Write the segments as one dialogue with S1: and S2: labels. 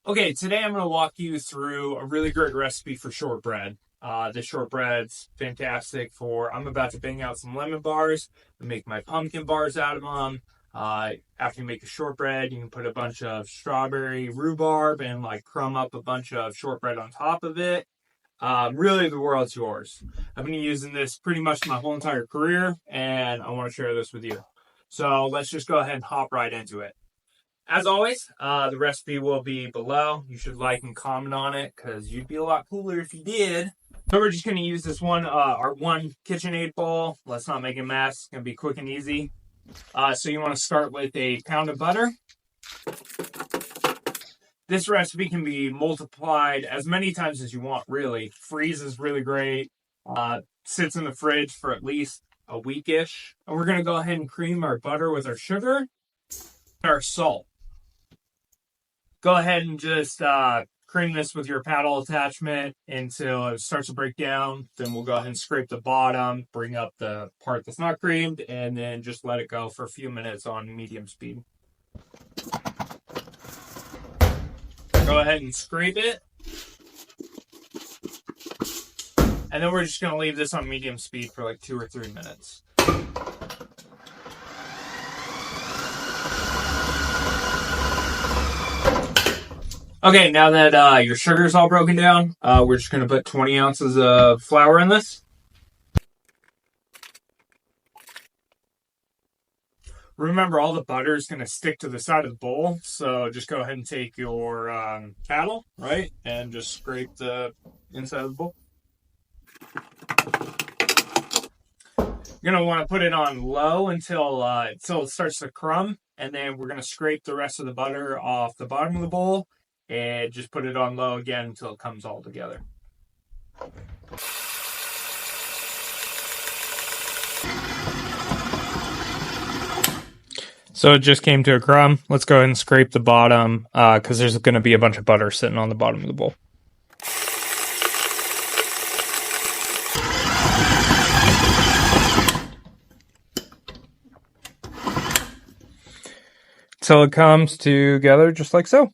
S1: Okay, today I'm going to walk you through a really great recipe for shortbread. This shortbread's fantastic for, I'm about to bang out some lemon bars and make my pumpkin bars out of them. After you make the shortbread, you can put a bunch of strawberry rhubarb and like crumb up a bunch of shortbread on top of it. Really, the world's yours. I've been using this pretty much my whole entire career, and I want to share this with you. So let's just go ahead and hop right into it. As always, the recipe will be below. You should like and comment on it because you'd be a lot cooler if you did. So we're just going to use this one, our one KitchenAid bowl. Let's not make a mess. It's going to be quick and easy. So you want to start with a pound of butter. This recipe can be multiplied as many times as you want, really. Freeze is really great. Sits in the fridge for at least a weekish. And we're going to go ahead and cream our butter with our sugar and our salt. Go ahead and just cream this with your paddle attachment until it starts to break down. Then we'll go ahead and scrape the bottom, bring up the part that's not creamed, and then just let it go for a few minutes on medium speed. Go ahead and scrape it. And then we're just going to leave this on medium speed for like 2 or 3 minutes. Okay, now that your sugar's all broken down, we're just going to put 20 ounces of flour in this. Remember, all the butter is going to stick to the side of the bowl, so just go ahead and take your paddle, right, and just scrape the inside of the bowl. You're going to want to put it on low until it starts to crumb, and then we're going to scrape the rest of the butter off the bottom of the bowl. And just put it on low again until it comes all together. So it just came to a crumb. Let's go ahead and scrape the bottom because there's going to be a bunch of butter sitting on the bottom of the bowl. Till it comes together just like so.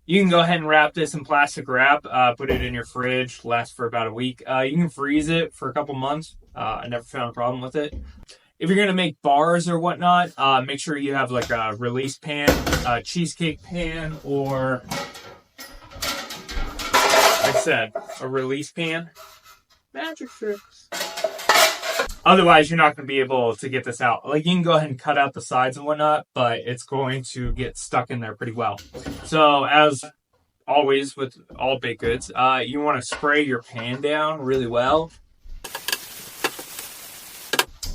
S1: You can go ahead and wrap this in plastic wrap, put it in your fridge, lasts for about a week. You can freeze it for a couple months. I never found a problem with it. If you're going to make bars or whatnot, make sure you have like a release pan, a cheesecake pan, or, like I said, a release pan. Magic tricks. Otherwise, you're not going to be able to get this out. Like, you can go ahead and cut out the sides and whatnot, but it's going to get stuck in there pretty well. So, as always with all baked goods, you want to spray your pan down really well.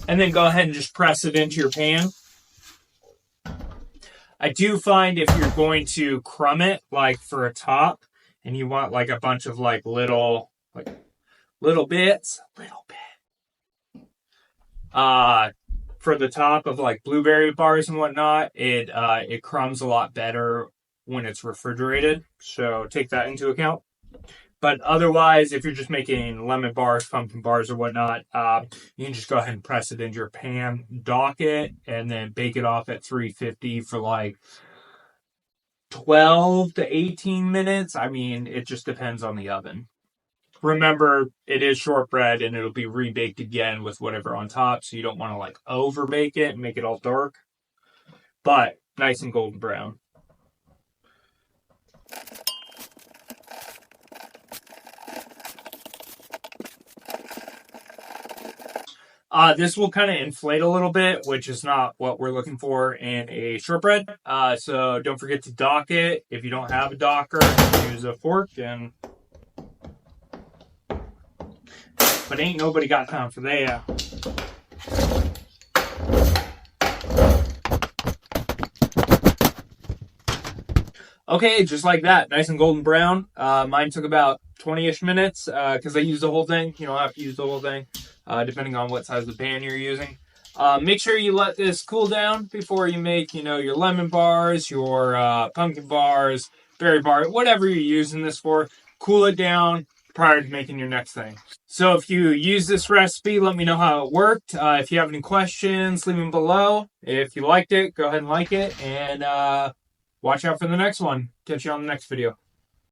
S1: And then go ahead and just press it into your pan. I do find if you're going to crumb it, like for a top, and you want like a bunch of like little bits, for the top of like blueberry bars and whatnot, it crumbs a lot better when it's refrigerated. So take that into account. But otherwise, if you're just making lemon bars, pumpkin bars, or whatnot, you can just go ahead and press it into your pan, dock it, and then bake it off at 350 for like 12 to 18 minutes. I mean, it just depends on the oven. Remember, it is shortbread and it'll be rebaked again with whatever on top, so you don't want to like over bake it and make it all dark, but nice and golden brown. This will kind of inflate a little bit, which is not what we're looking for in a shortbread. So don't forget to dock it. If you don't have a docker, use a fork and... But ain't nobody got time for that. Okay, just like that. Nice and golden brown. Mine took about 20-ish minutes because I used the whole thing. You don't have to use the whole thing, depending on what size of pan you're using. Make sure you let this cool down before you make, your lemon bars, your pumpkin bars, berry bar, whatever you're using this for. Cool it down prior to making your next thing. So if you use this recipe, let me know how it worked. If you have any questions, leave them below. If you liked it, go ahead and like it, and watch out for the next one. Catch you on the next video.